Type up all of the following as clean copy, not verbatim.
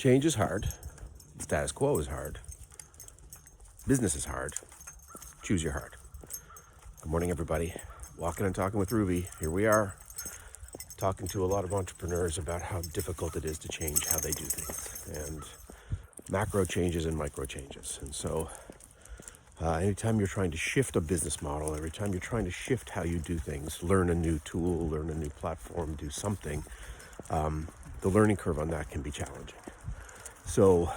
Change is hard. Status quo is hard. Business is hard. Choose your heart. Good morning, everybody. Walking and talking with Ruby. Here we are, talking to a lot of entrepreneurs about how difficult it is to change how they do things, and macro changes and micro changes. And so anytime you're trying to shift a business model, every time you're trying to shift how you do things, learn a new tool, learn a new platform, do something, the learning curve on that can be challenging. So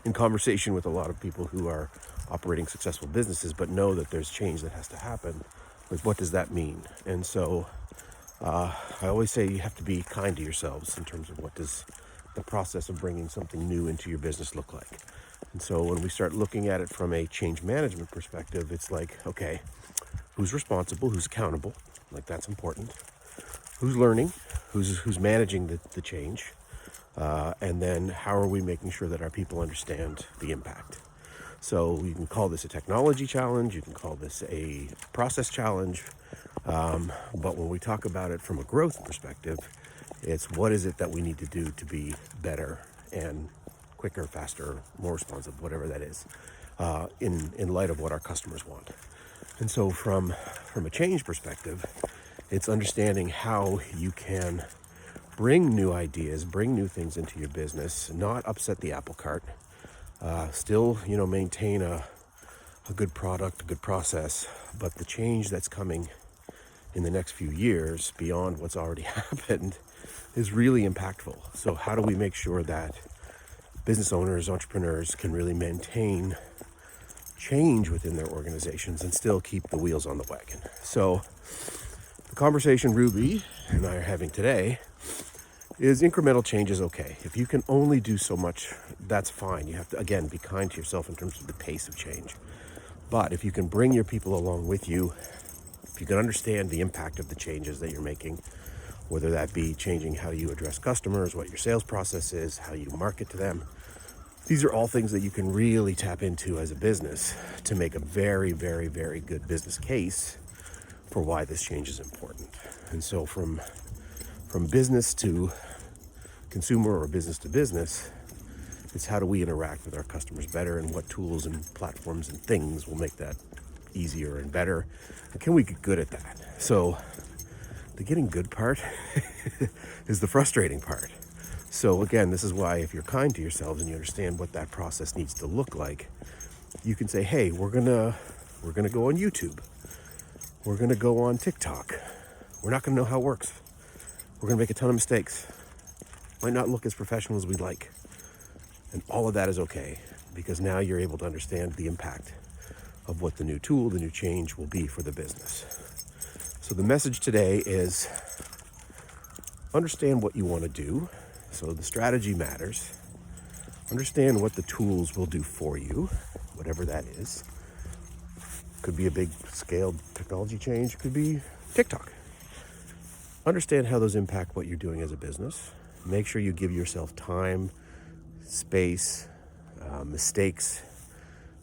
in conversation with a lot of people who are operating successful businesses but know that there's change that has to happen, like, what does that mean? And so I always say you have to be kind to yourselves in terms of what does the process of bringing something new into your business look like. And so when we start looking at it from a change management perspective, it's like, okay, who's responsible, who's accountable? Like, that's important. Who's learning? Who's managing the change? And then how are we making sure that our people understand the impact? So you can call this a technology challenge, you can call this a process challenge, but when we talk about it from a growth perspective, it's what is it that we need to do to be better and quicker, faster, more responsive, whatever that is, in light of what our customers want. And so from a change perspective, it's understanding how you can bring new ideas, bring new things into your business, not upset the apple cart, still, maintain a good product, a good process, but the change that's coming in the next few years beyond what's already happened is really impactful. So how do we make sure that business owners, entrepreneurs can really maintain change within their organizations and still keep the wheels on the wagon? So the conversation Ruby and I are having today is incremental change is okay. If you can only do so much, that's fine. You have to, again, be kind to yourself in terms of the pace of change. But if you can bring your people along with you, if you can understand the impact of the changes that you're making, whether that be changing how you address customers, what your sales process is, how you market to them, these are all things that you can really tap into as a business to make a very, very, very good business case for why this change is important. And so from business to consumer or business to business, it's how do we interact with our customers better, and what tools and platforms and things will make that easier and better, and can we get good at that? So the getting good part is the frustrating part. So again, this is why if you're kind to yourselves and you understand what that process needs to look like, you can say, hey, we're gonna go on YouTube, we're gonna go on TikTok, we're not gonna know how it works, we're gonna make a ton of mistakes, might not look as professional as we'd like, and all of that is okay, because now you're able to understand the impact of what the new tool, the new change will be for the business. So the message today is understand what you want to do. So the strategy matters. Understand what the tools will do for you, whatever that is. Could be a big scale technology change, could be TikTok. Understand how those impact what you're doing as a business. Make sure you give yourself time, space, mistakes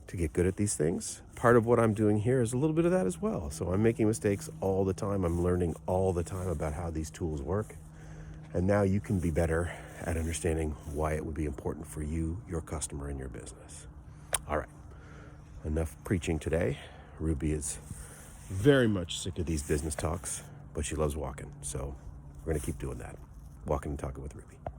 to get good at these things. Part of what I'm doing here is a little bit of that as well. So I'm making mistakes all the time. I'm learning all the time about how these tools work. And now you can be better at understanding why it would be important for you, your customer, and your business. All right, enough preaching today. Ruby is very much sick of these business talks, but she loves walking. So we're going to keep doing that. Walking and talking with Ruby.